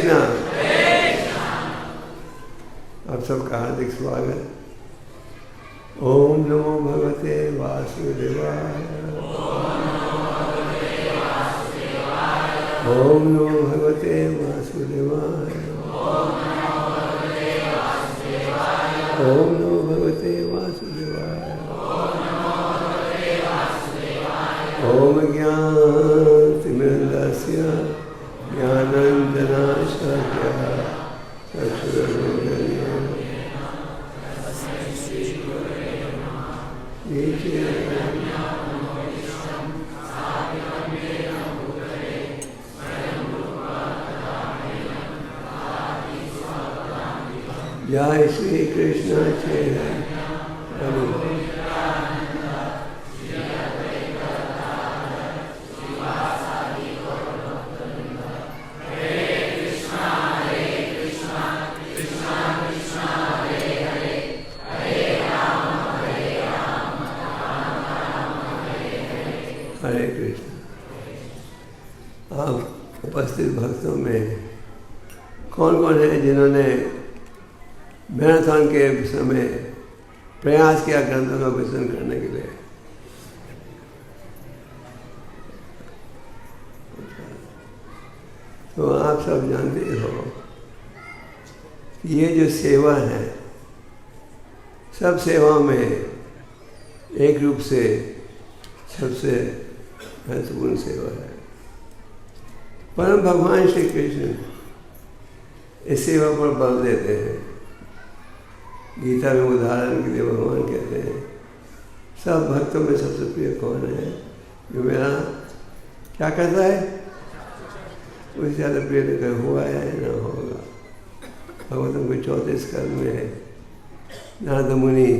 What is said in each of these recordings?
कृष्णा। आप सबका हार्दिक स्वागत। ओम नमो भगवते वासुदेवाय। ओम नमो भगवते वासुदेवाय। ओम नमो भगवते वासुदेवाय। ओम ज्ञानतिमिरन्दस्य ज्ञानाञ्जनशलाकया चक्षुरुन्मीलितं जय श्री कृष्ण चैतन्य हरे कृष्ण। आप उपस्थित भक्तों में कौन कौन है जिन्होंने मैराथन के समय प्रयास किया ग्रंथों का विचरण करने के लिए? तो आप सब जानते हो कि ये जो सेवा है, सब सेवाओं में एक रूप से सबसे महत्वपूर्ण सेवा है। परम भगवान श्री कृष्ण इस सेवा पर बल देते हैं। गीता में उदाहरण के लिए भगवान कहते हैं, सब भक्तों में सबसे प्रिय कौन है? जो मेरा क्या करता है? उससे ज़्यादा प्रिय नहीं हुआ है ना होगा। भगवतम के 34 स्कंद में नारद मुनि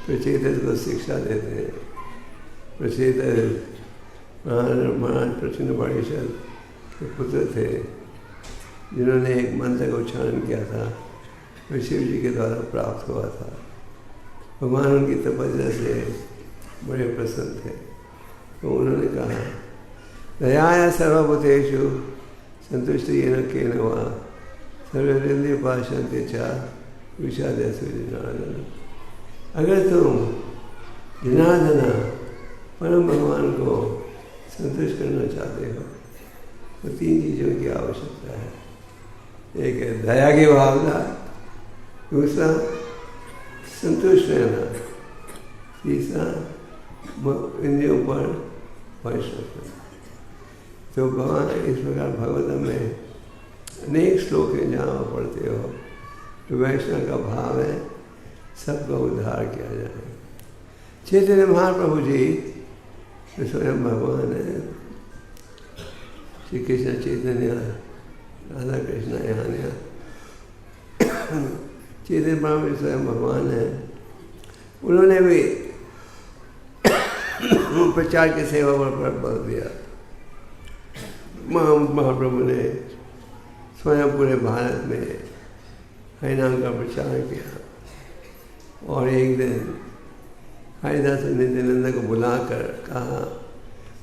प्रचेतस को शिक्षा देते हैं। प्रचेतस महाराज प्रचन्न पाणिशद के पुत्र थे, जिन्होंने एक मंत्र का उच्चारण किया था, वो शिव जी के द्वारा प्राप्त हुआ था। भगवान उनकी तपस्या से बड़े प्रसन्न थे। तो उन्होंने कहा, दयाया सर्वभूतेषु संतुष्ट येन केन वा सर्वेन्द्रिय पाशन्ते च विषादेषु जनार्दन। अगर तुम जनार्दन परम भगवान को संतुष्ट करना चाहते हो तो 3 चीज़ों की आवश्यकता है। एक है दया की भावना, दूसरा संतुष्ट रहना, तीसरा इंद्रियों पर वश रखना। तो भगवान इस प्रकार भगवतम में अनेक श्लोक हैं जहाँ आप पढ़ते हो तो वैष्णव का भाव है सबका उद्धार किया जाए। चैतन्य महाप्रभु जी तो स्वयं भगवान है। श्री कृष्ण चैतन्य राधा कृष्ण यहाँ चैतन्य महाप्रभु स्वयं भगवान है। उन्होंने भी प्रचार की सेवा पर बल दिया। महाप्रभु ने स्वयं पूरे भारत में हरिनाम का प्रचार किया और एक दिन हरिदास नित्यानंद को बुलाकर कहा,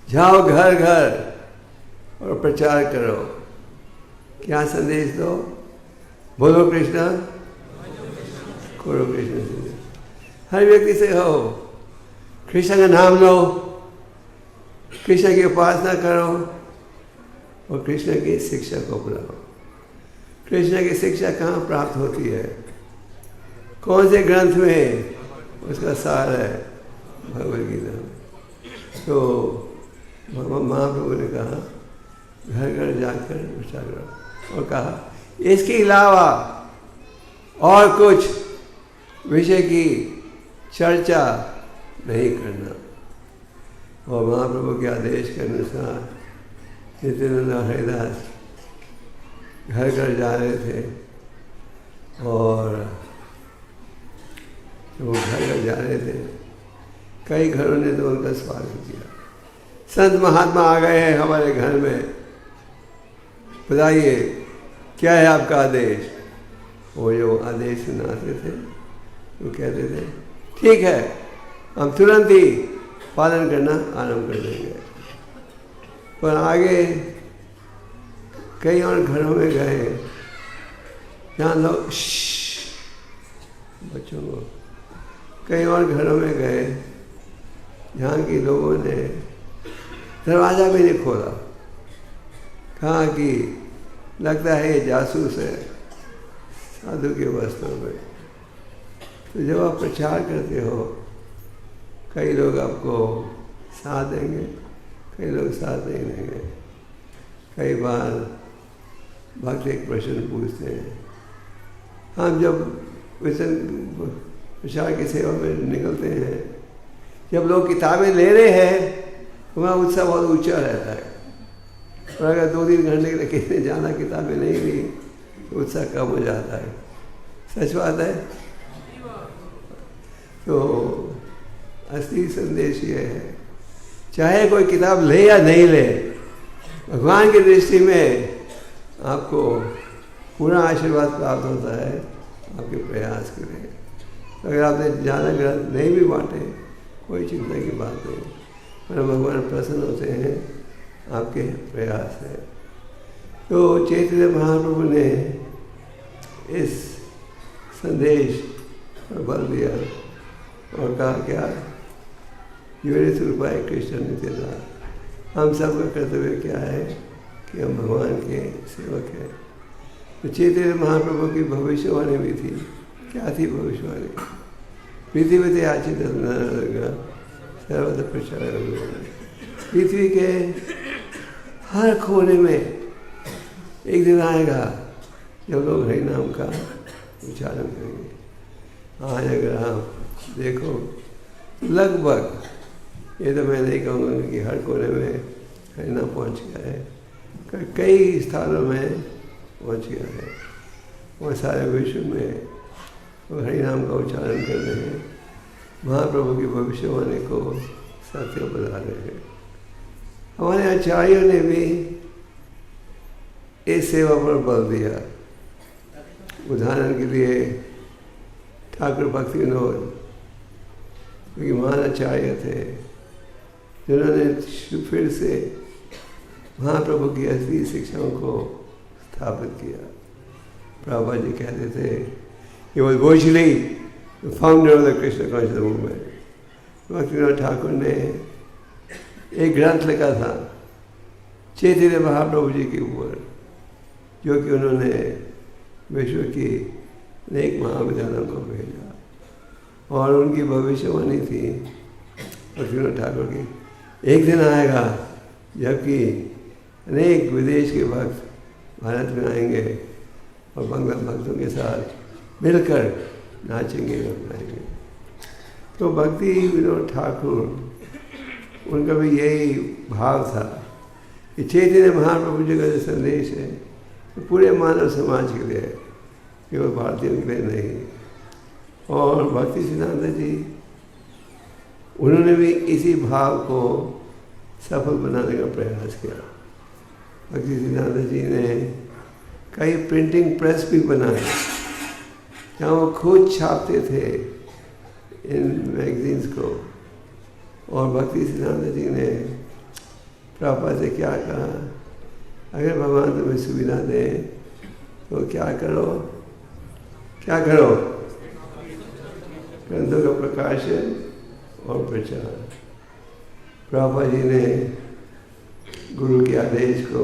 जाओ घर घर और प्रचार करो। क्या संदेश दो? बोलो कृष्णा, करो कृष्ण संदेश। हर व्यक्ति से हो, कृष्ण का नाम लो, कृष्ण की उपासना करो और कृष्ण की शिक्षा को अपनाओ। कृष्ण की शिक्षा कहाँ प्राप्त होती है? कौन से ग्रंथ में? उसका सार है भगवद गीता में। तो भगवान महाप्रभु ने कहा, घर घर जाकर प्रचार करो और कहा, इसके अलावा और कुछ विषय की चर्चा नहीं करना। और महाप्रभु के आदेश के अनुसार नित्यानंद हरिदास घर घर जा रहे थे और वो घर घर जा रहे थे, कई घरों ने तो उनका स्वागत किया। संत महात्मा आ गए हैं हमारे घर में, बताइए क्या है आपका आदेश? वो जो आदेश सुनाते थे वो कहते थे, ठीक है हम तुरंत ही पालन करना आरंभ कर देंगे। पर आगे कई और घरों में गए जहाँ लोग बच्चों को, कई और घरों में गए जहाँ के लोगों ने दरवाज़ा भी नहीं खोला, कहा कि लगता है ये जासूस है साधु के वस्त्रों में। तो जब आप प्रचार करते हो, कई लोग आपको साथ देंगे, कई लोग साथ नहीं देंगे। कई बार भक्त एक प्रश्न पूछते हैं, हम जब प्रचार की सेवा में निकलते हैं, जब लोग किताबें ले रहे हैं तो वहाँ उत्साह बहुत ऊंचा रहता है, और अगर 2-3 घंटे के लिए किसी ने ज़्यादा किताबें नहीं ली तो उत्साह कम हो जाता है। सच बात है। तो असली संदेश ये है, चाहे कोई किताब ले या नहीं ले, भगवान की दृष्टि में आपको पूरा आशीर्वाद प्राप्त होता है आपके प्रयास के लिए। अगर आपने ज़्यादा ग्रंथ नहीं भी बांटे, कोई चिंता की बात नहीं, पर भगवान प्रसन्न होते हैं आपके प्रयास से। तो चैतन्य महाप्रभु ने इस संदेश पर बल दिया और कहा क्या, योरे सुरपाय कृष्ण नित्यदास। हम सबका कर्तव्य क्या है कि हम भगवान के सेवक हैं। तो चैतन्य महाप्रभु की भविष्यवाणी भी थी। क्या थी भविष्यवाणी? पृथ्वी आचित सर्वत्र प्रचार। पृथ्वी के हर कोने में एक दिन आएगा जब लोग हरि नाम का उच्चारण करेंगे। आज अगर आप देखो, लगभग, ये तो मैं नहीं कहूँगा कि हर कोने में हरि नाम पहुँच गया है, कई स्थानों में पहुँच गया है, और सारे विश्व में वो हरि नाम का उच्चारण कर रहे हैं, महाप्रभु की भविष्यवाणी को सत्य बता रहे हैं। हमारे आचार्यों ने भी इस सेवा पर बल दिया। उदाहरण के लिए ठाकुर भक्ति विनोद, क्योंकि महान आचार्य थे, जिन्होंने फिर से महाप्रभु की असली शिक्षाओं को स्थापित किया। प्रभुपाद जी कहते थे, he was virtually the founder of the Krishna consciousness movement. भक्ति विनोद ठाकुर ने एक ग्रंथ लिखा था चैतन्य महाप्रभु जी के ऊपर, जो कि उन्होंने विश्व की अनेक महाविद्यालयों को भेजा, और उनकी भविष्यवाणी थी भक्ति विनोद ठाकुर की, एक दिन आएगा जबकि अनेक विदेश के भक्त भारत में आएंगे और बंगला भक्तों के साथ मिलकर नाचेंगे और गाएंगे। तो भक्ति विनोद ठाकुर, उनका भी यही भाव था कि चैतन्य महाप्रभु जी का जो संदेश है तो पूरे मानव समाज के लिए, केवल भारतीयों के लिए नहीं। और भक्ति सिद्धांत जी, उन्होंने भी इसी भाव को सफल बनाने का प्रयास किया। भक्ति सिद्धांत जी ने कई प्रिंटिंग प्रेस भी बनाए, जहाँ वो खुद छापते थे इन मैगजीन्स को। और भक्ति सिद्धांत जी ने प्रभुपाद से क्या कहा, अगर भगवान तुम्हें सुविधा दे तो क्या करो, क्या करो, ग्रंथों का प्रकाशन और प्रचार। प्रभुपाद जी ने गुरु के आदेश को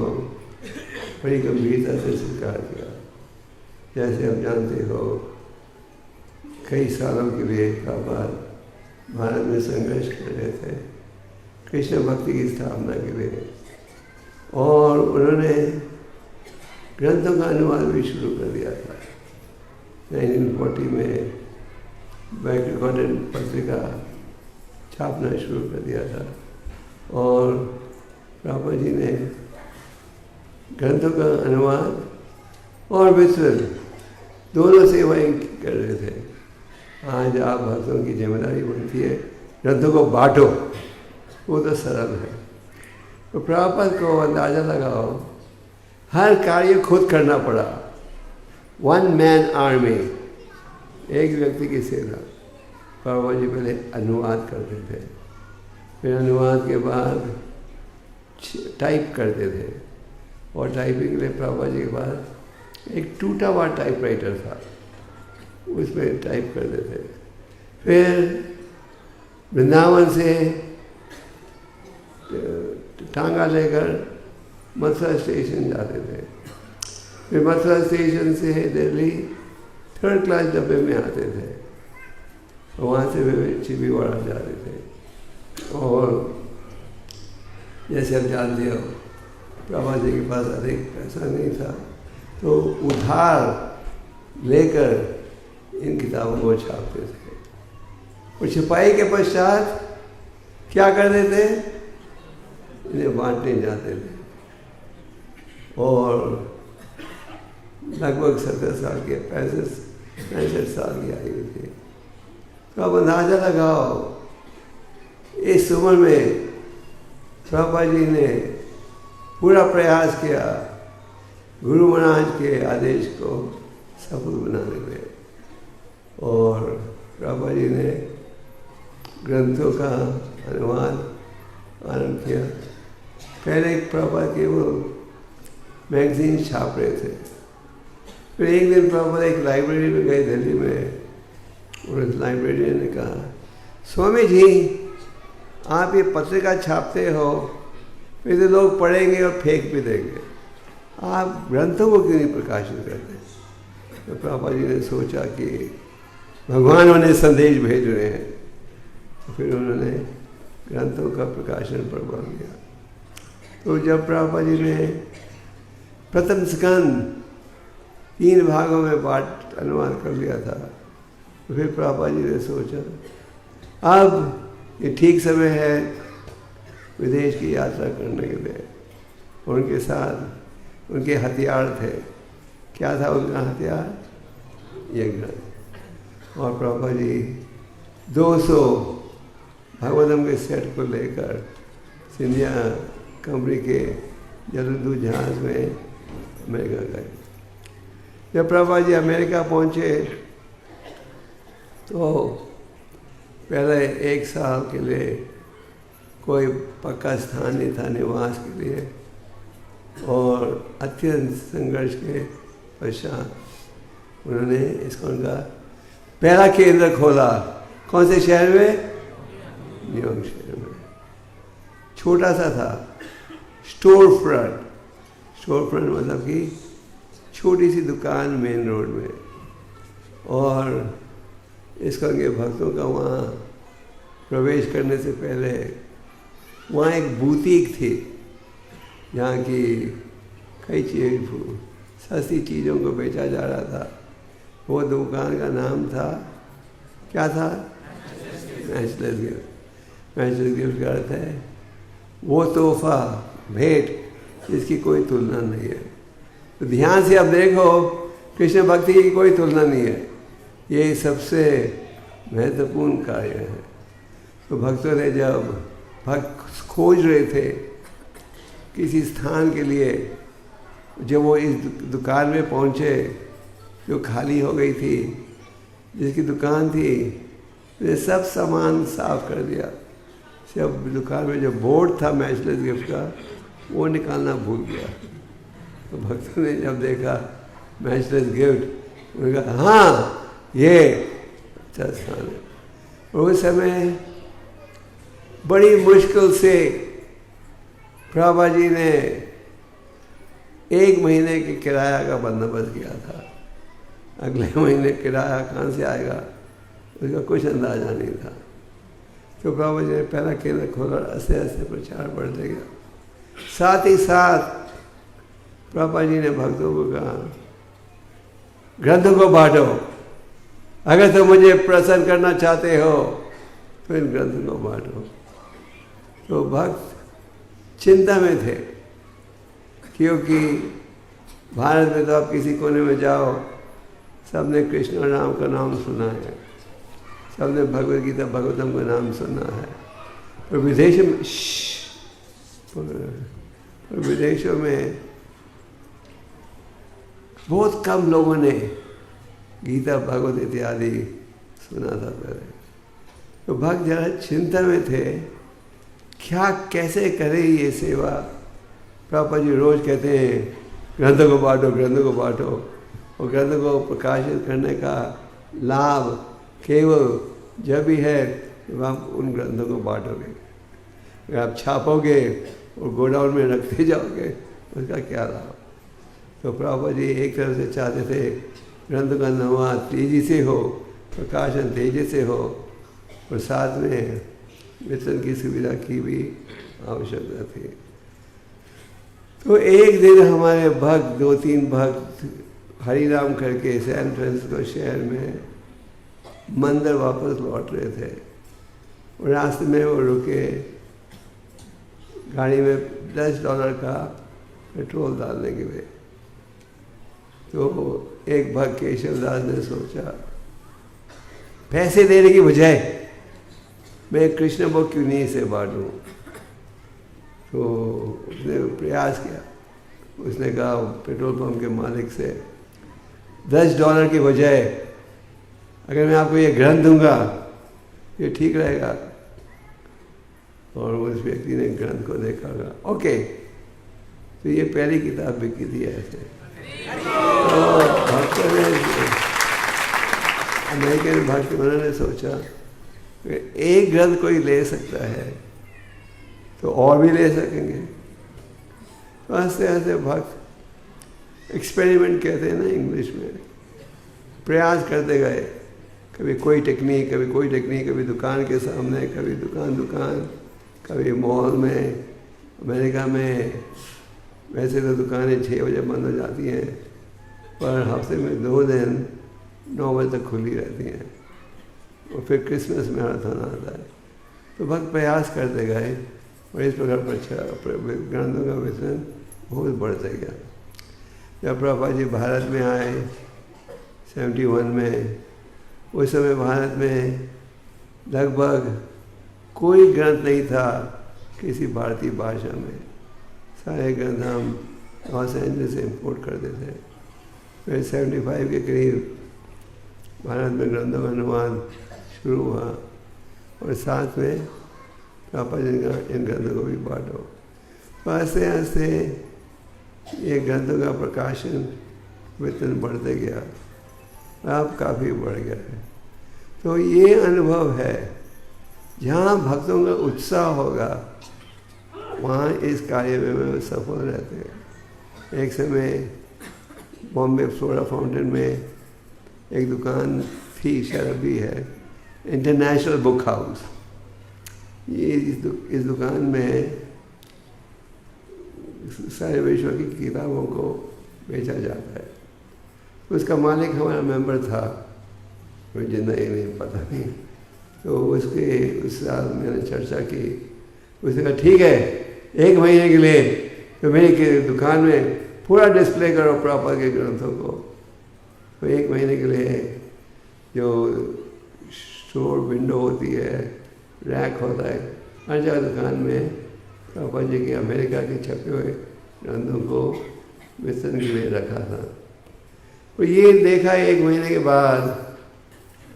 बड़ी गंभीरता से स्वीकार किया। जैसे आप जानते हो, कई सालों के लिए प्रभुपाद भारत में संघर्ष कर रहे थे कृष्ण भक्ति की स्थापना के लिए, और उन्होंने ग्रंथों का अनुवाद भी शुरू कर दिया था। 1940 में बैक रिकॉर्डेड पत्रिका छापना शुरू कर दिया था, और प्रभुपाद जी ने ग्रंथों का अनुवाद और वितरण दोनों सेवाएं कर रहे थे। आज आप भक्तों की जिम्मेदारी बनती है ग्रंथों को बांटो, वो तो सरल है। तो प्रभुपाद को अंदाज़ा लगाओ, हर कार्य खुद करना पड़ा। 1 मैन आर्मी, एक व्यक्ति की सेना। प्रभुपाद जी पहले अनुवाद करते थे, फिर अनुवाद के बाद टाइप करते थे, और टाइपिंग के लिए प्रभुपाद जी के पास एक टूटा हुआ टाइपराइटर था, उसमें टाइप करते थे। फिर वृंदावन से टांगा लेकर मथुरा स्टेशन जाते थे, फिर मथुरा स्टेशन से दिल्ली 3rd क्लास डब्बे में आते थे, वहाँ से वे चिपीवाड़ा जाते थे। और जैसे आप जानते हो प्रभुपाद जी के पास अधिक पैसा नहीं था, तो उधार लेकर इन किताबों को छापते थे। और छपाई के पश्चात क्या करते थे, इन्हें बांटने जाते थे। और लगभग 70 साल के 65 साल की आयु थी। तो अब अंदाजा लगाओ, इस उम्र में प्रभुपाद जी ने पूरा प्रयास किया गुरु महाराज के आदेश को सफल बनाने में। और प्रभुपाद जी ने ग्रंथों का अनुवाद आरंभ किया। पहले प्रभुपाद के वो मैगजीन छाप रहे थे। फिर एक दिन प्रभुपाद एक लाइब्रेरी में गए दिल्ली में, और उस लाइब्रेरियन ने कहा, स्वामी जी आप ये पत्रिका छापते हो, फिर तो लोग पढ़ेंगे और फेंक भी देंगे, आप ग्रंथों को क्यों नहीं प्रकाशित करते? तो प्रभुपाद जी ने सोचा कि भगवान उन्हें संदेश भेज रहे हैं, तो फिर उन्होंने ग्रंथों का प्रकाशन पर बल दिया। तो जब प्रभुपाद जी ने प्रथम स्कंद 3 भागों में बांट अनुवाद कर लिया था, तो फिर प्रभुपाद जी ने सोचा अब ये ठीक समय है विदेश की यात्रा करने के लिए। उनके साथ उनके हथियार थे। क्या था उनका हथियार? ये ग्रंथ। और प्रभुपाद जी 200 भागवतम के सेट को लेकर सिंधिया कंपनी के जलदूत जहाज में अमेरिका गए। जब प्रभुपाद जी अमेरिका पहुँचे तो पहले 1 साल के लिए कोई पक्का स्थान नहीं था निवास के लिए, और अत्यंत संघर्ष के पश्चात उन्होंने ISKCON का पहला केंद्र खोला। कौन से शहर में? न्यूयॉर्क शहर में। छोटा सा था, स्टोर फ्रंट मतलब कि छोटी सी दुकान मेन रोड में। और ISKCON के भक्तों का वहाँ प्रवेश करने से पहले वहाँ एक बुटीक थी, जहाँ की कई सस्ती चीज़ों को बेचा जा रहा था। वो दुकान का नाम था, क्या था? Matchless gift. मैचलेस गिफ्ट का अर्थ है वो तोहफा, भेंट जिसकी कोई तुलना नहीं है। तो ध्यान से अब देखो, कृष्ण भक्ति की कोई तुलना नहीं है, ये सबसे महत्वपूर्ण कार्य है। तो भक्तों ने जब भक्त खोज रहे थे किसी स्थान के लिए, जब वो इस दुकान में पहुँचे जो खाली हो गई थी, जिसकी दुकान थी, तो सब सामान साफ कर दिया। सब दुकान में जो बोर्ड था मैचलेस गिफ्ट का, वो निकालना भूल गया। तो भक्तों ने जब देखा मैचलेस गिफ्ट, उन्होंने कहा हाँ ये अच्छा स्थान है। और उस समय बड़ी मुश्किल से प्रभुपाद जी ने 1 महीने के किराया का बंदोबस्त किया था। अगले महीने किराया कहाँ से आएगा उसका कुछ अंदाजा नहीं था। तो प्रभुपाद जी ने पहला केंद्र खोला, ऐसे प्रचार बढ़ते गया। साथ ही साथ प्रभुपाद जी ने भक्तों को कहा ग्रंथों को बांटो, अगर तुम मुझे प्रसन्न करना चाहते हो तो इन ग्रंथों को बांटो। तो भक्त चिंता में थे, क्योंकि भारत में तो आप किसी कोने में जाओ, सबने कृष्ण और राम का नाम सुना है, सबने भगवद गीता भागवतम का नाम सुना है। और विदेशों में बहुत कम लोगों ने गीता भागवत इत्यादि सुना था पहले। तो भक्त जरा चिंता में थे, क्या कैसे करे ये सेवा प्रभुपाद जी रोज कहते हैं ग्रंथों को बांटो, ग्रंथों को बांटो। और ग्रंथों को प्रकाशित करने का लाभ केवल जब भी है जब आप उन ग्रंथों को बांटोगे। अगर आप छापोगे और गोडाउन में रखते जाओगे उसका क्या लाभ। तो प्रभुपाद जी एक तरफ से चाहते थे ग्रंथों का अनुवाद तेजी से हो, प्रकाशन तेजी से हो, और साथ में वितरण की सुविधा की भी आवश्यकता थी। तो एक दिन हमारे भक्त, 2-3 भक्त हरिराम करके सैन फ्रांसिस्को शहर में मंदिर वापस लौट रहे थे, और रास्ते में वो रुके, गाड़ी में $10 का पेट्रोल डालने के लिए। तो एक भक्त केशवदास ने सोचा पैसे देने की बजाय मैं कृष्ण को क्यों नहीं इसे बांटूं। तो उसने प्रयास किया, उसने कहा पेट्रोल पंप के मालिक से $10 की बजाय अगर मैं आपको ये ग्रंथ दूंगा ये ठीक रहेगा। और उस व्यक्ति ने ग्रंथ को देखा, ओके। तो ये पहली किताब बिकी थी ऐसे। तो भक्तों ने, अमेरिकन भक्त, उन्होंने सोचा एक ग्रंथ कोई ले सकता है तो और भी ले सकेंगे। तो हंसते हंसते भक्त एक्सपेरिमेंट कहते हैं ना इंग्लिश में, प्रयास करते गए। कभी कोई टेक्निक, कभी कोई टेक्निक, कभी दुकान के सामने, कभी दुकान, कभी मॉल में। अमेरिका में वैसे तो दुकानें 6 बजे बंद हो जाती हैं, पर हफ्ते में 2 दिन 9 बजे तक खुली रहती हैं। और फिर क्रिसमस मैराथन आता है। तो भक्त प्रयास करते गए और इस प्रकार ग्रंथों का वितरण बहुत बढ़ते गया। जब प्रभुपाद जी भारत में आए 71 में, उस समय भारत में लगभग कोई ग्रंथ नहीं था किसी भारतीय भाषा में। सारे ग्रंथ हम लॉस एंजलिस से इम्पोर्ट करते थे। फिर 75 के करीब भारत में ग्रंथों का अनुवाद शुरू हुआ, और साथ में प्रभुपाद जी का इन ग्रंथों को भी बांटो। तो आस्ते आस्ते ये ग्रंथों का प्रकाशन वितरण बढ़ते गया, अब काफ़ी बढ़ गया है। तो ये अनुभव है, जहाँ भक्तों का उत्साह होगा वहाँ इस कार्य में वे सफल रहते हैं। एक समय बॉम्बे सोडा फाउंटेन में एक दुकान थी, शराब भी है, इंटरनेशनल बुक हाउस। ये इस दुकान में सारे विश्व की किताबों को बेचा जाता है। उसका मालिक हमारा मेंबर था, मुझे जितना ही नहीं पता नहीं। तो उस साल मैंने चर्चा की, उसने कहा ठीक है 1 महीने के लिए तो मेरी दुकान में पूरा डिस्प्ले करो प्रभुपाद के ग्रंथों को। तो 1 महीने के लिए जो स्टोर विंडो होती है, रैक होता है, हर जगह दुकान में प्रभुपाद जी के अमेरिका के छपे हुए ग्रंथों को वितरण के लिए रखा था। तो ये देखा 1 महीने के बाद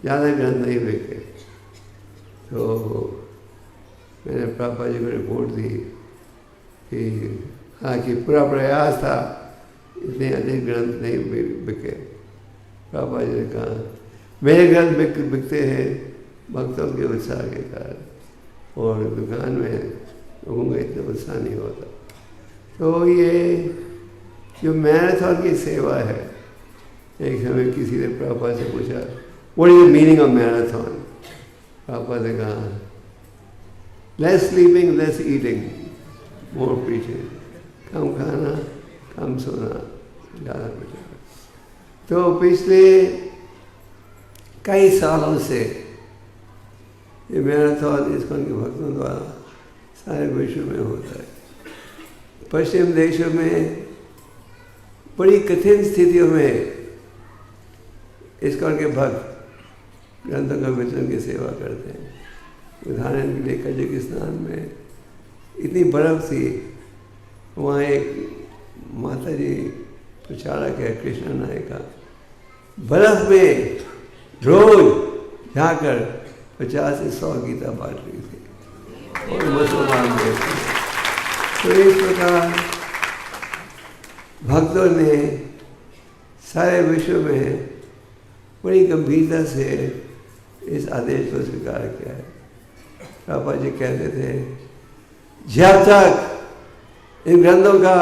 ज़्यादा ग्रंथ नहीं बिके। तो मैंने प्रभुपाद जी को रिपोर्ट दी कि हालांकि पूरा प्रयास था, इतने अधिक ग्रंथ नहीं बिके। प्रभुपाद जी ने कहा मेरे ग्रंथ बिकते हैं भक्तों के उत्साह के कारण, और दुकान में लोगों का इतना उत्साह नहीं होता। तो ये जो मैराथन की सेवा है, एक समय किसी ने प्रभुपाद से पूछा what is the meaning of marathon. Prabhupada ने कहा less sleeping less eating more preaching, कम खाना कम सोना ज़्यादा कुछ। तो पिछले कई सालों से ये मैराथन इस्कॉन के भक्तों द्वारा सारे विश्व में होता है। पश्चिम देशों में बड़ी कठिन स्थितियों में इस्कॉन के भक्त ग्रंथों का वितरण की सेवा करते हैं। उदाहरण के लिए कजाकिस्तान में इतनी बर्फ़ थी, वहाँ एक माता जी प्रचारक है कृष्णा नायका, बर्फ़ में रोज जाकर 50 से 100 गीता बांट रही थी और मुसलमान थे। तो इस प्रकार भक्तों ने सारे विश्व में बड़ी गंभीरता से इस आदेश को स्वीकार किया है। पापा जी कहते थे, जब तक इन ग्रंथों का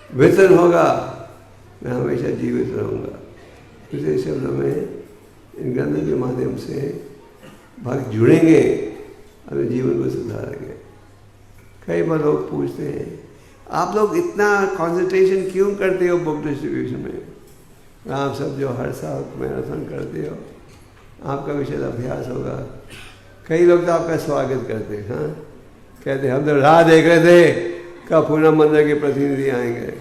वितरण होगा मैं हमेशा जीवित रहूँगा। दूसरे शब्दों में इन ग्रंथों के माध्यम से भक्त जुड़ेंगे, अपने जीवन को सुधारेंगे। कई बार लोग पूछते हैं, आप लोग इतना कंसंट्रेशन क्यों करते हो बुक डिस्ट्रीब्यूशन में? आप सब जो हर साल मैराथन करते हो, आपका विशेष अभ्यास होगा। कई लोग तो आपका स्वागत करते हैं, हाँ, कहते हम तो राह देख रहे थे कब पूर्णा मंदिर के प्रतिनिधि आएंगे।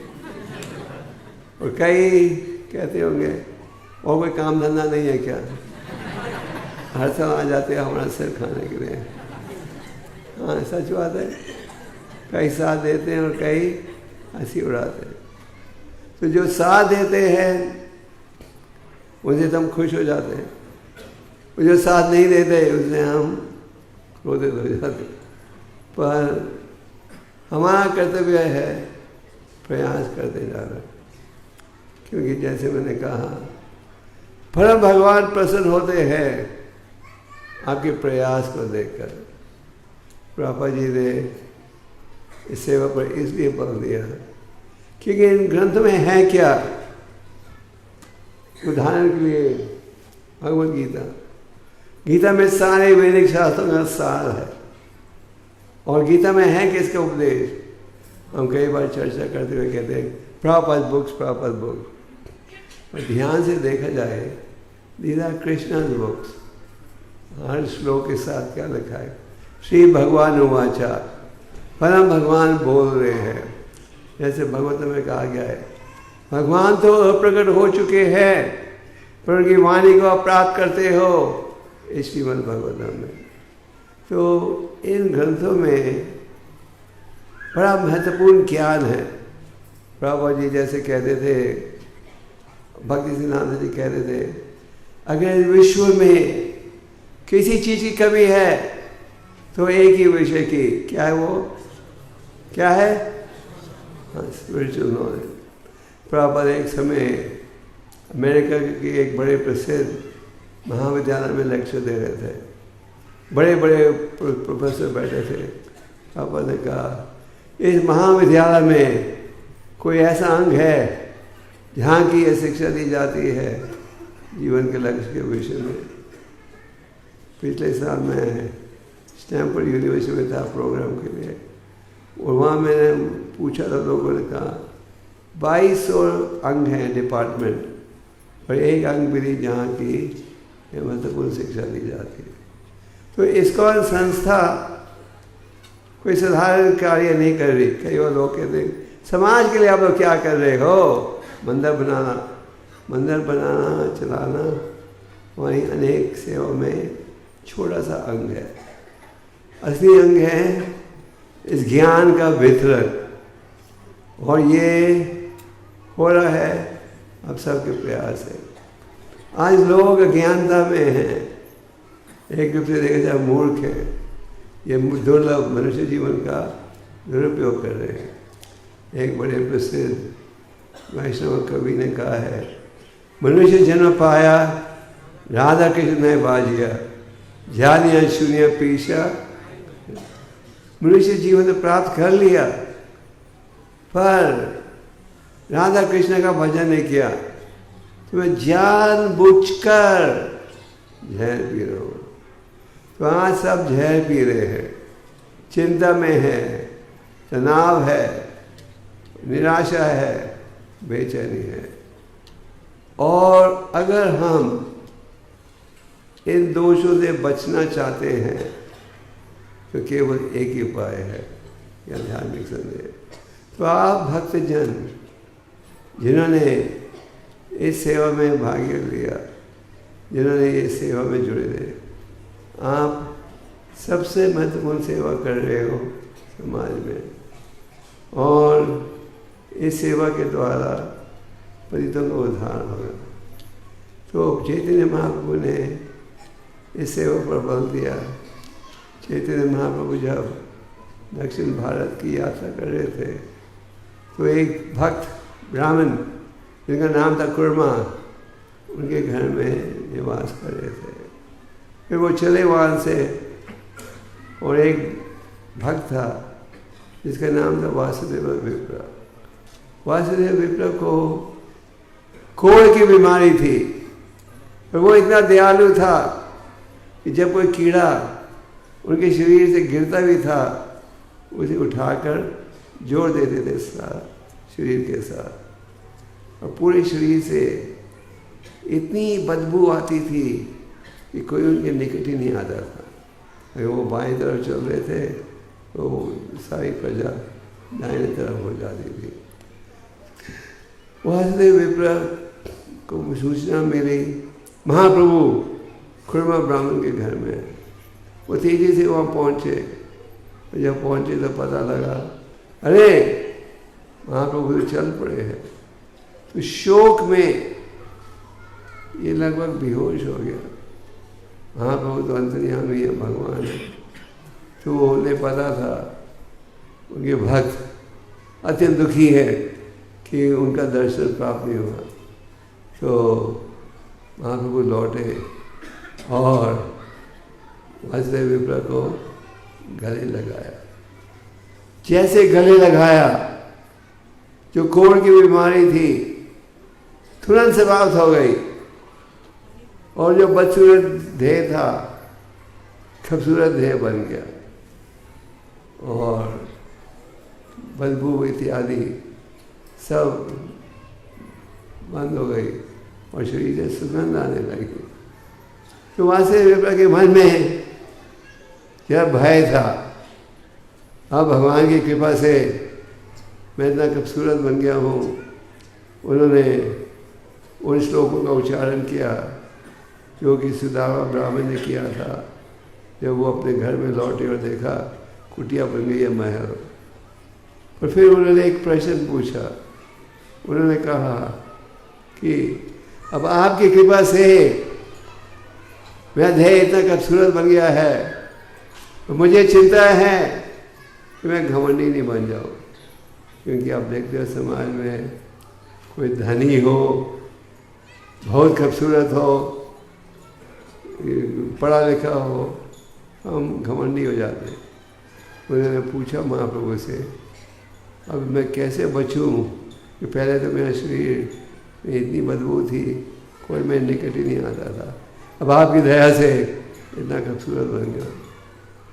और कई कहते होंगे, और कोई काम धंधा नहीं है क्या, हर साल आ जाते हैं हमारा सिर खाने के लिए। हाँ, सच बात है। कई साथ देते हैं और कई हंसी उड़ाते हैं। तो जो साथ देते हैं उनसे हम खुश हो जाते हैं, और जो साथ नहीं देते उससे हम क्रोधित हो जाते हैं। पर हमारा कर्तव्य है प्रयास करते जाना, क्योंकि जैसे मैंने कहा, परम भगवान प्रसन्न होते हैं आपके प्रयास को देखकर। पापा जी ने इस सेवा पर इसलिए बल दिया क्योंकि इन ग्रंथ में है क्या। उदाहरण के लिए भगवद गीता, गीता में सारे वैदिक शास्त्रों का सार है। और गीता में है किसका उपदेश? हम कई बार चर्चा करते हुए कहते हैं प्रॉपर बुक्स, प्रॉपर बुक्स। पर ध्यान से देखा जाए, दीज आर कृष्णा's बुक्स। हर श्लोक के साथ क्या लिखा है? श्री भगवान उवाचा, परम भगवान बोल रहे हैं। जैसे भगवत में कहा गया है, भगवान तो अप्रकट हो चुके हैं पर उनकी वाणी को आप प्राप्त करते हो इस श्रीमद् भागवतम में। तो इन ग्रंथों में बड़ा महत्वपूर्ण ज्ञान है। प्रभु जी जैसे कहते थे, भक्ति सिद्धांत जी कहते थे, अगर विश्व में किसी चीज की कमी है तो एक ही विषय की, क्या है वो? क्या है? हाँ, स्पिरिचुअल नॉलेज। प्रभुपाद एक समय अमेरिका के एक बड़े प्रसिद्ध महाविद्यालय में लेक्चर दे रहे थे। बड़े बड़े प्रोफेसर बैठे थे। पापा ने कहा, इस महाविद्यालय में कोई ऐसा अंग है जहाँ की यह शिक्षा दी जाती है जीवन के लक्ष्य के विषय में। पिछले साल मैं स्टैनफोर्ड यूनिवर्सिटी में था प्रोग्राम के लिए, और वहाँ मैंने पूछा था, लोगों ने कहा 22 और अंग हैं डिपार्टमेंट, और एक अंग भी नहीं जहाँ की महत्वपूर्ण शिक्षा दी जाती है। तो इस्कॉन संस्था कोई साधारण कार्य नहीं कर रही। कई बार लोग कहते हैं, समाज के लिए आप लोग क्या कर रहे हो? मंदिर बनाना चलाना, वहीं अनेक सेवा में छोटा सा अंग है। असली अंग है इस ज्ञान का वितरण, और ये हो रहा है अब सबके प्रयास है। आज लोग अज्ञानता में हैं, एक रूप से देखा जाए मूर्ख है, ये दुर्लभ मनुष्य जीवन का दुरुपयोग कर रहे हैं। एक बड़े प्रसिद्ध वैष्णव कवि ने कहा है, मनुष्य जन्म पाया राधा कृष्ण ने बाजिया, जानिया शून्य पीछा। मनुष्य जीवन प्राप्त कर लिया पर राधा कृष्ण का भजन नहीं किया, तो मैं जानबूझकर जहर पी रहा हूँ। तो आज सब जहर पी रहे हैं, चिंता में है, तनाव है, निराशा है, बेचैनी है। और अगर हम इन दोषों से बचना चाहते हैं तो केवल एक ही उपाय है, यह धार्मिक संदेश। तो आप भक्तजन जिन्होंने इस सेवा में भाग लिया, जिन्होंने इस सेवा में जुड़े थे, आप सबसे महत्वपूर्ण सेवा कर रहे हो समाज में, और इस सेवा के द्वारा पतितों का उद्धार होगा। तो चैतन्य महाप्रभु ने इस सेवा पर बल दिया। चैतन्य महाप्रभु जब दक्षिण भारत की यात्रा कर रहे थे तो एक भक्त ब्राह्मण जिनका नाम था कुर्मा, उनके घर में निवास कर रहे थे। फिर वो चले वहाँ से, और एक भक्त था जिसका नाम था वासुदेव विप्र। वासुदेव विप्र को कोढ़ की बीमारी थी, पर वो इतना दयालु था कि जब कोई कीड़ा उनके शरीर से गिरता भी था, उसे उठाकर जोड़ देते थे साथ शरीर के साथ, और पूरे शरीर से इतनी बदबू आती थी कि कोई उनके निकट ही नहीं आता था। अगर वो बाएं तरफ चल रहे थे तो सारी प्रजा दाहिने तरफ हो जाती थी। वासुदेव विप्र को सूचना मिली महाप्रभु खुरमा ब्राह्मण के घर में। वो तेजी से वहाँ पहुँचे, और जब पहुँचे तो पता लगा अरे महाप्रभु तो चल पड़े हैं। तो शोक में ये लगभग बेहोश हो गया। महाप्रभु तो अंतर्यामी है, भगवान है, तो उन्हें पता था उनके भक्त अत्यंत दुखी है कि उनका दर्शन प्राप्त नहीं हुआ। तो महाप्रभु लौटे और वासुदेव विप्र को गले लगाया। जैसे गले लगाया, जो कोढ़ की बीमारी थी तुरंत समाप्त हो गई, और जो बदसूरत देह था खूबसूरत देह बन गया, और बदबू इत्यादि सब बंद हो गई, और शरीर से सुगंध आने लगी। तो वहाँ से विप्र के मन में यह भय था, अब भगवान की कृपा से मैं इतना खूबसूरत बन गया हूँ। उन्होंने उन श्लोकों का उच्चारण किया जो कि सुदामा ब्राह्मण ने किया था जब वो अपने घर में लौटे और देखा कुटिया बन गई है महल। और फिर उन्होंने एक प्रश्न पूछा। उन्होंने कहा कि अब आपकी कृपा से मेरा देह इतना खूबसूरत बन गया है, तो मुझे चिंता है कि मैं घमंडी नहीं बन जाऊँ। क्योंकि आप देखते हो समाज में कोई धनी हो, बहुत खूबसूरत हो, पढ़ा लिखा हो, हम घमंडी हो जाते हैं। उन्होंने पूछा महाप्रभु से, अब मैं कैसे बचूं कि पहले तो मेरा शरीर में इतनी बदबू थी, कोई मेरे निकट ही नहीं आता था, अब आपकी दया से इतना खूबसूरत बन गया।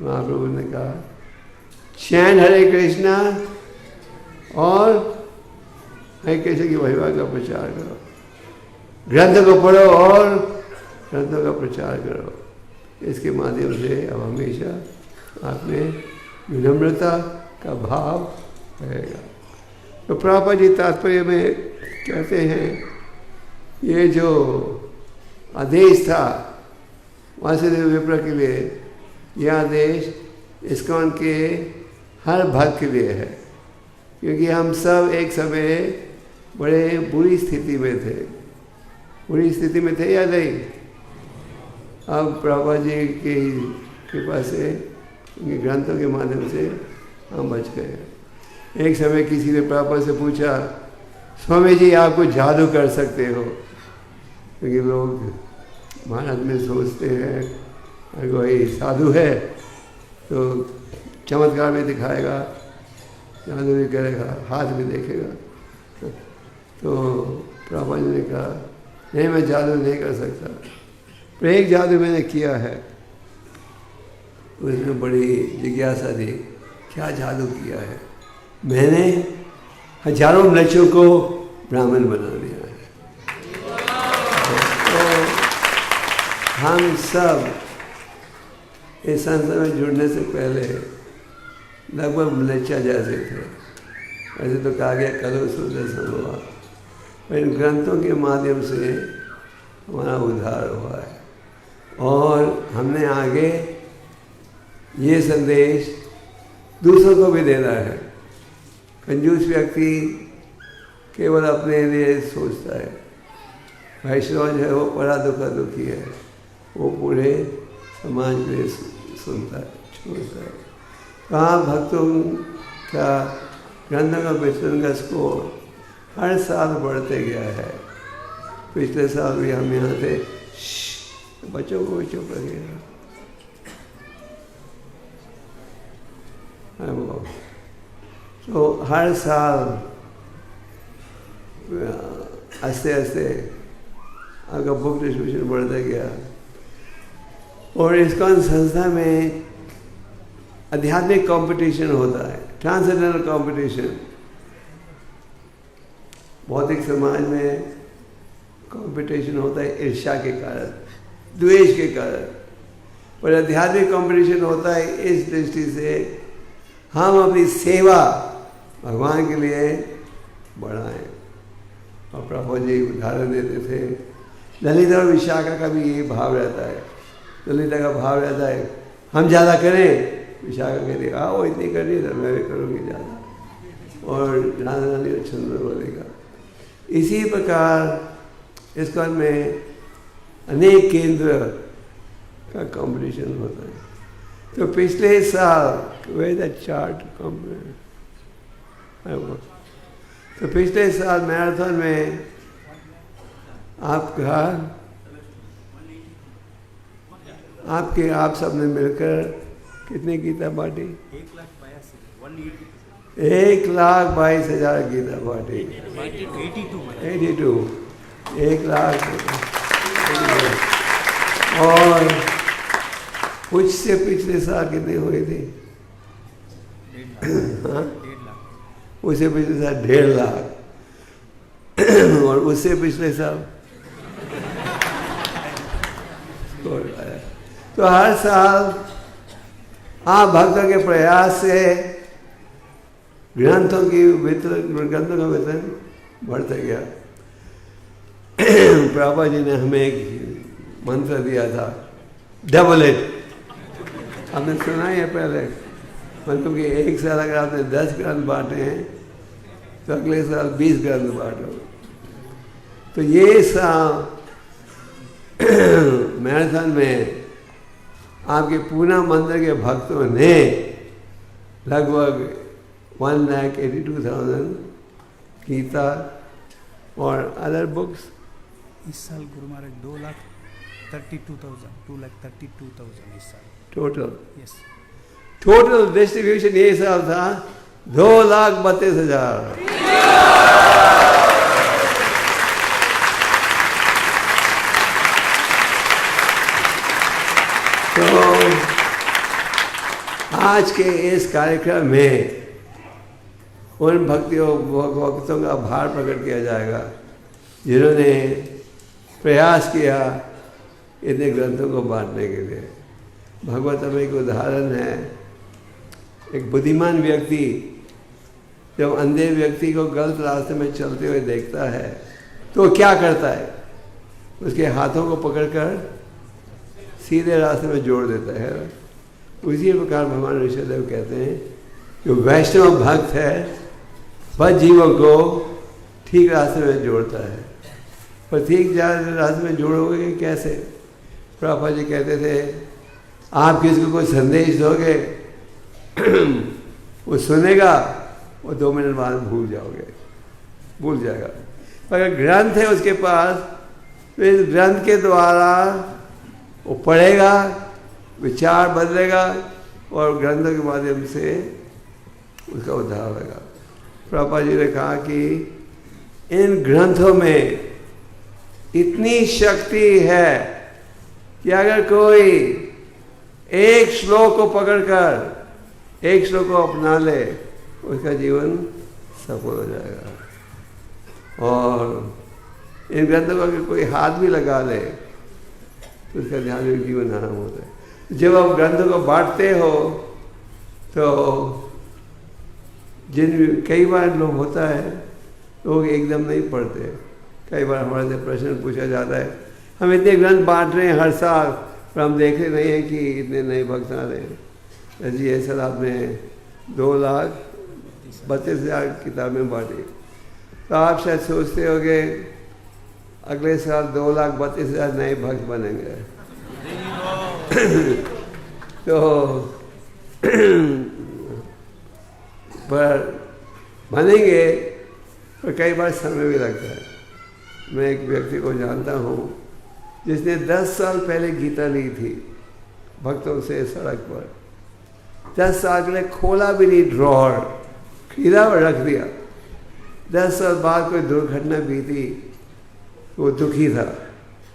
महाप्रभु ने कहा चैन हरे कृष्णा और हरे कृष्ण की महिमा का प्रचार करो, ग्रंथ को पढ़ो और ग्रंथों का प्रचार करो। इसके माध्यम से अब हमेशा आप में विनम्रता का भाव रहेगा। तो प्रभुपाद जी तात्पर्य में कहते हैं ये जो आदेश था वासुदेव विप्र के लिए, यह आदेश इस्कॉन के हर भक्त के लिए है, क्योंकि हम सब एक समय बड़े बुरी स्थिति में थे। बुरी स्थिति में थे या नहीं? अब प्रभुपाद जी की कृपा से, उनके ग्रंथों के माध्यम से हम बच गए। एक समय किसी ने प्रभुपाद से पूछा, स्वामी जी आप कुछ जादू कर सकते हो? क्योंकि लोग महाराज में सोचते हैं अगर कोई साधु है तो चमत्कार भी दिखाएगा, जादू भी करेगा, हाथ भी देखेगा। तो प्रभुपाद जी ने कहा नहीं, मैं जादू नहीं कर सकता, पर एक जादू मैंने किया है। उसमें बड़ी जिज्ञासा थी, क्या जादू किया है? मैंने हजारों मनुष्यों को ब्राह्मण बना दिया है। तो हम सब इस संस्था में जुड़ने से पहले लगभग मलेच्छा जैसे थे। वैसे तो कहा गया करो सूर्य संभवा, पर इन ग्रंथों के माध्यम से हमारा उद्धार हुआ है, और हमने आगे ये संदेश दूसरों को भी देना है। कंजूस व्यक्ति केवल अपने लिए सोचता है, वैष्णव जो है वो बड़ा दुखी है, वो पूरे समाज में सुनता है, छोड़ता है। कहाँ भक्तों का ग्रंथों का वितरण का स्कोर हर साल बढ़ते गया है। पिछले साल भी हम यहाँ थे, बच्चों को भी चुप रखिएगा। तो हर साल आस्ते आस्ते आपका बुक डिस्ट्रीब्यूशन बढ़ता गया। और इस्कॉन संस्था में आध्यात्मिक कंपटीशन होता है, ट्रांसेंडेंटल कंपटीशन। भौतिक समाज में कंपटीशन होता है ईर्ष्या के कारण, द्वेष के कारण, और आध्यात्मिक कंपटीशन होता है इस दृष्टि से हम अपनी सेवा भगवान के लिए बढ़ाएं। और प्रभु जी उदाहरण देते थे, ललिता और विशाखा का भी यही भाव रहता है। ललिता का भाव रहता है हम ज़्यादा करें, विशाखा कहती है वो इतनी करनी तो मैं भी करूँगी ज़्यादा, और राधा रानी और चंद्र बोलेगा। इसी प्रकार इस्कॉन में अनेक केंद्र का कंपटीशन होता है। तो पिछले साल वे द चार्ट तो पिछले साल मैराथन में आप सब ने मिलकर कितने गीता बांटी? 1,22,000 गीता बांटी। 82 1,00,000। और उससे पिछले साल कितने हुए थे? हाँ, उससे पिछले साल 1.5 लाख। और उससे पिछले साल तो हर साल आप भक्तों के प्रयास से ग्रंथों का वितरण बढ़ता गया। प्रभुपाद जी ने हमें एक मंत्र दिया था, डबल इट। आपने सुना ही है पहले, मतलब कि एक साल अगर आपने 10 ग्रंथ बांटे हैं तो अगले साल 20 ग्रंथ बांटो। तो ये साल मैराथन में आपके पूना मंदिर के भक्तों ने लगभग 1,82,000 गीता और अदर बुक्स। इस साल गुरु महाराज 2,32,000 इस साल टोटल। यस, टोटल डिस्ट्रीब्यूशन ये साल था 2,32,000। तो आज के इस कार्यक्रम में उन भक्तों का आभार प्रकट किया जाएगा जिन्होंने प्रयास किया इतने ग्रंथों को बांटने के लिए। भगवत में एक उदाहरण है, एक बुद्धिमान व्यक्ति जब अंधे व्यक्ति को गलत रास्ते में चलते हुए देखता है तो क्या करता है? उसके हाथों को पकड़कर सीधे रास्ते में जोड़ देता है। उसी प्रकार भगवान ऋषिदेव कहते हैं जो वैष्णव भक्त है वह जीवों को ठीक रास्ते में जोड़ता है। पर ठीक रास्ते में जोड़ोगे कैसे? प्रभुपाद जी कहते थे आप किसी को कोई संदेश दोगे वो सुनेगा, वो 2 मिनट बाद भूल जाएगा। पर अगर ग्रंथ है उसके पास तो इस ग्रंथ के द्वारा वो पढ़ेगा, विचार बदलेगा और ग्रंथों के माध्यम से उसका उद्धार होगा। प्रभुपाद जी ने कहा कि इन ग्रंथों में इतनी शक्ति है कि अगर कोई एक श्लोक को पकड़कर एक श्लोक को अपना ले उसका जीवन सफल हो जाएगा। और इन ग्रंथों का अगर कोई हाथ भी लगा ले तो उसका ध्यान जीवन आराम होता है। जब आप ग्रंथों को बांटते हो तो कई बार लोग होता है लोग एकदम नहीं पढ़ते। कई बार हमारे से प्रश्न पूछा जाता है हम इतने ग्रंथ बांट रहे हैं हर साल पर हम देख रहे नहीं हैं कि इतने नए भक्त आ रहे हैं। जी ये साल आपने 2,32,000 किताबें बांटी तो आप शायद सोचते होंगे अगले साल 2,32,000 नए भक्त बनेंगे। तो पर बनेंगे और कई बार समय भी लगता है। मैं एक व्यक्ति को जानता हूँ जिसने 10 साल पहले गीता ली थी भक्तों से सड़क पर। 10 साल के लिए खोला भी नहीं ड्रॉर, खरीदा और रख दिया। 10 साल बाद कोई दुर्घटना बीती, वो दुखी था।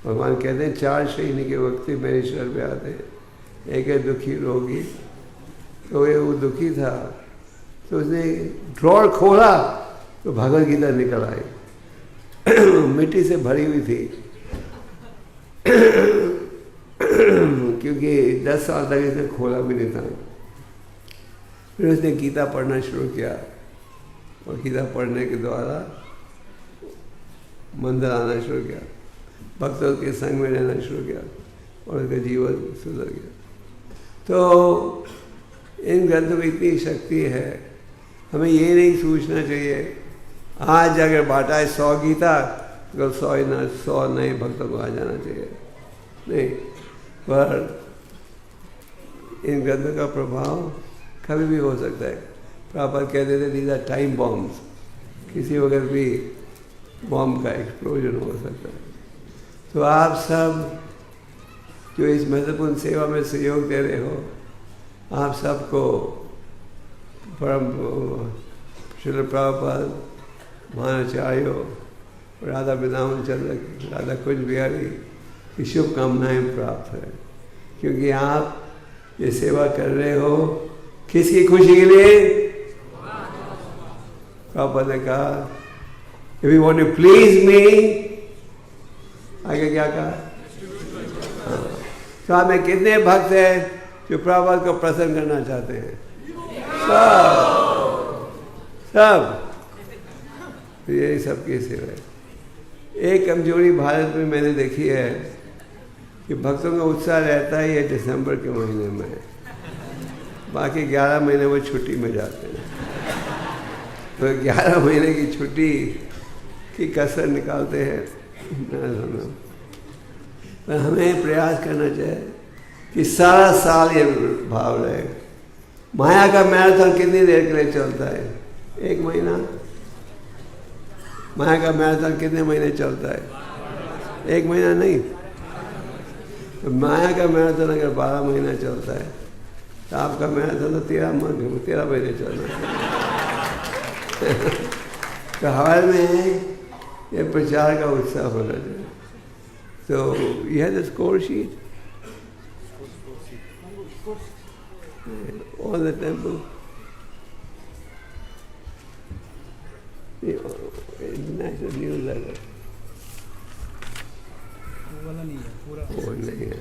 भगवान कहते हैं 4 श्रेणी के व्यक्ति मेरे शरण में आते हैं। एक है दुखी रोगी, तो वो दुखी था तो उसने ड्रॉर खोला तो भगवद गीता निकल आई। मिट्टी से भरी हुई थी क्योंकि 10 साल तक इसने खोला भी नहीं था। फिर उसने गीता पढ़ना शुरू किया और गीता पढ़ने के द्वारा मंदिर आना शुरू किया, भक्तों के संग में रहना शुरू किया और उसका जीवन सुधर गया। तो इन ग्रंथों में इतनी शक्ति है, हमें ये नहीं सोचना चाहिए आज अगर बांटा है 100 गीता तो 100 नए भक्तों को आ जाना चाहिए, नहीं। पर इन ग्रंथों का प्रभाव कभी भी हो सकता है। प्रॉपर कहते थे दीज आर टाइम बॉम्ब्स, किसी वक्त भी बॉम्ब का एक्सप्लोजन हो सकता है। तो आप सब जो इस महत्वपूर्ण सेवा में सहयोग दे रहे हो, आप सबको परम श्रील प्रभुपाद, महाचार्यों, राधा वृंदावन चंद्र, राधा कुंज बिहारी की शुभकामनाएं प्राप्त है, क्योंकि आप ये सेवा कर रहे हो किसकी खुशी के लिए? प्रभुपाद ने कहा if you want to please me, आगे क्या कहा? तो आप में कितने भक्त हैं जो प्रभुपाद को प्रसन्न करना चाहते हैं? सब ये सबकी सेवा है। एक कमजोरी भारत में मैंने देखी है कि भक्तों का उत्साह रहता ही है दिसंबर के महीने में, बाकी 11 महीने वो छुट्टी में जाते हैं। तो 11 महीने की छुट्टी की कसर निकालते हैं। पर हमें प्रयास करना चाहिए कि सारा साल ये भाव रहे। माया का मैराथन कितनी देर के लिए चलता है? 1 महीना। माया का मैराथन कितने महीने चलता है? 1 महीना नहीं। तो माया का मैराथन अगर 12 महीना चलता है तो आपका मैराथन तो 13 महीने चलना है। तो हमारे में ये प्रचार का उत्साह होना चाहिए। तो यह the score sheet all the temple, international newsletter वो वाला नहीं है पूरा, वो नहीं है।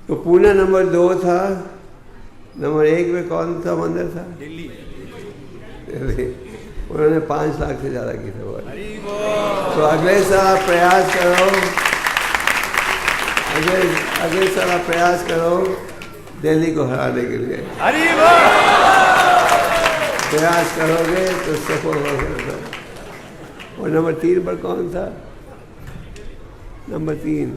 तो पूना नंबर 2 था, नंबर 1 में कौन सा मंदिर था? दिल्ली। उन्होंने 5 लाख से ज़्यादा की थे। तो अगले साल प्रयास करो, अगले साल प्रयास करो दिल्ली को हराने के लिए। प्रयास करोगे तो सफल हो सकता है। और नंबर 3 पर कौन था? नंबर 3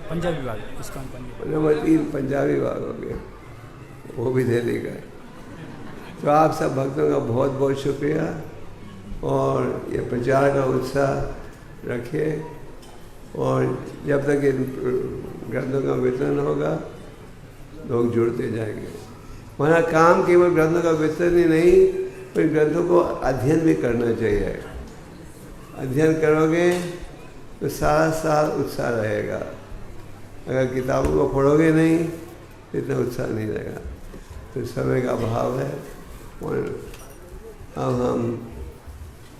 पंजाब विभाग, इस्कॉन पंजाब। नंबर 3 पंजाबी विभाग हो गया, वो भी दिल्ली का। तो आप सब भक्तों का बहुत बहुत शुक्रिया और ये प्रचार का उत्साह रखिए। और जब तक इन ग्रंथों का वितरण होगा लोग जुड़ते जाएंगे। हमारा काम केवल ग्रंथों का वितरण ही नहीं, पर ग्रंथों को अध्ययन भी करना चाहिए। अध्ययन करोगे तो सारा साल उत्साह रहेगा। अगर किताबों को पढ़ोगे नहीं तो इतना उत्साह नहीं रहेगा। तो समय का अभाव है और अब हम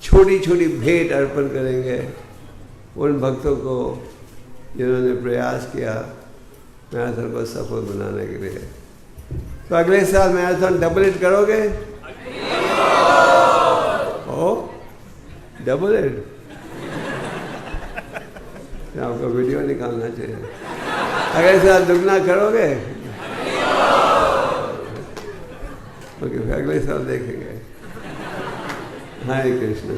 छोटी छोटी भेंट अर्पण करेंगे उन भक्तों को जिन्होंने प्रयास किया मैराथन को सफल बनाने के लिए। तो अगले साल मैराथन डबल इट करोगे? ओ डबल इट, आपको वीडियो निकालना चाहिए। अगले साल दुगना करोगे? ओके, फिर अगले साल देखेंगे। हरे कृष्ण।